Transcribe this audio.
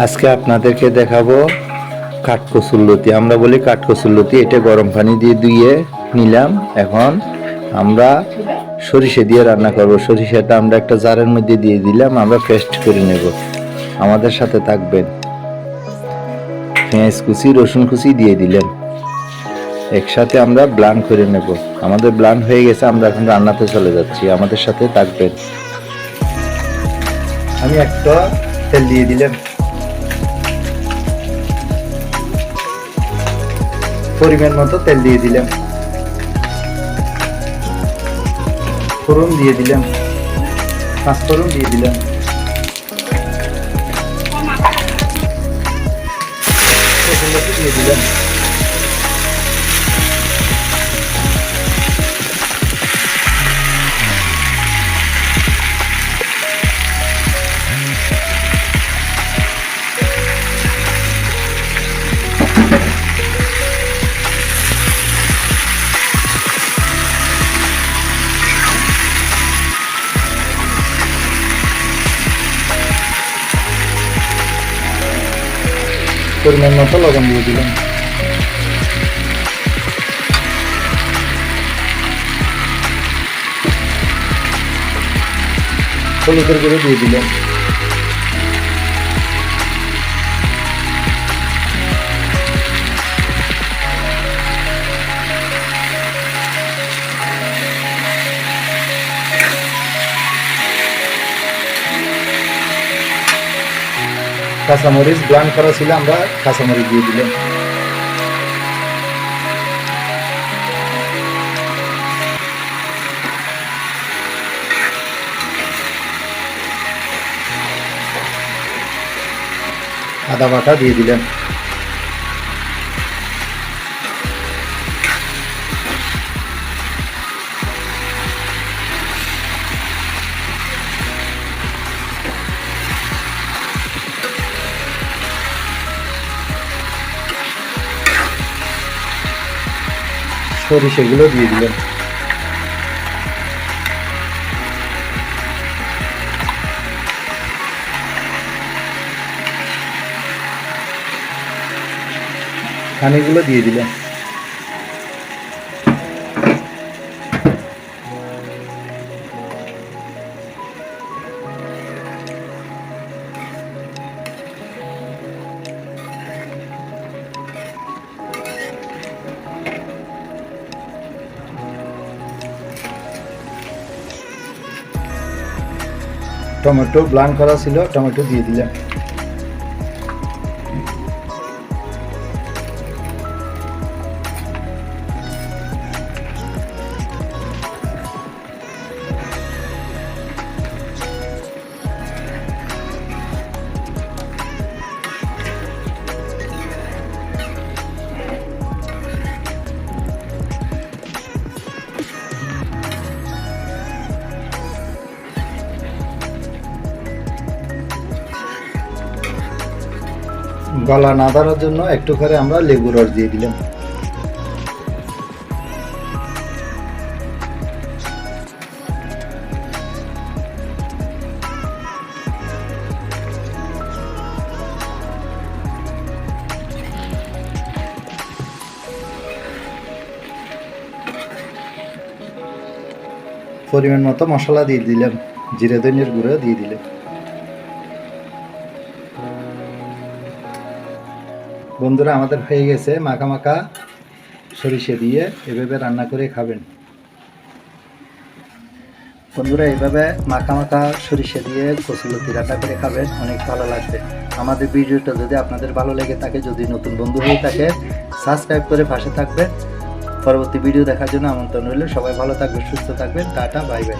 আজকে আপনাদেরকে দেখাবো কাঠকচুরলতি। আমরা বলি কাঠকচুরলতি। এটা গরম পানি দিয়ে ধুয়ে নিলাম। এখন আমরা সরিষা দিয়ে রান্না করব। সরিষাটা আমরা একটা জারের মধ্যে দিয়ে দিলাম, আমরা পেস্ট করে নেব। আমাদের সাথে থাকবেন। পেঁয়াজ কুচি, রসুন কুচি দিয়ে দিলেন, একসাথে আমরা ব্লান্ড করে নেব। আমাদের ব্লান্ড হয়ে গেছে, আমরা এখন রান্নাতে চলে যাচ্ছি। আমাদের সাথে থাকবেন। আমি একটা তেল দিয়ে দিলাম, পরিমাণ মতো তেল দিয়ে দিলাম, ফোড়ন দিয়ে দিলাম, পাঁচফোড়ন দিয়ে দিলাম, দিয়ে দিলাম। পরিমাণ মতো লবণ দিয়ে দিলাম, হলুদের গুঁড়ো দিয়ে দিলাম, কাঁচামরিচ ব্লান্ড করা ছিল, আমরা কাঁচামরিচ দিয়ে দিলাম, আদা বাটা দিয়ে দিলাম, সরিষাগুলো দিয়ে দিলাম, পানিগুলো দিয়ে দিলাম, টমেটো ব্লান্ড করা ছিল, টমেটো দিয়ে দিলাম, গলা না ধরার জন্য একটু করে আমরা লেবু রস দিয়ে দিলাম, পরিমাণ মতো মশলা দিয়ে দিলাম, জিরে ধনিয়ার গুঁড়ো দিয়ে দিলাম। বন্ধুরা, আমাদের হয়ে গেছে মাখা মাখা সরিষা দিয়ে। এভাবে রান্না করে খাবেন বন্ধুরা। এইভাবে মাখা মাখা সরিষা দিয়ে কচুরলতি রান্না করে খাবেন, অনেক ভালো লাগবে। আমাদের ভিডিওটা যদি আপনাদের ভালো লেগে থাকে, যদি নতুন বন্ধু হয়ে থাকে, সাবস্ক্রাইব করে পাশে থাকবে। পরবর্তী ভিডিও দেখার জন্য আমন্ত্রণ রইল। সবাই ভালো থাকবে, সুস্থ থাকবেন। Tata, bye bye.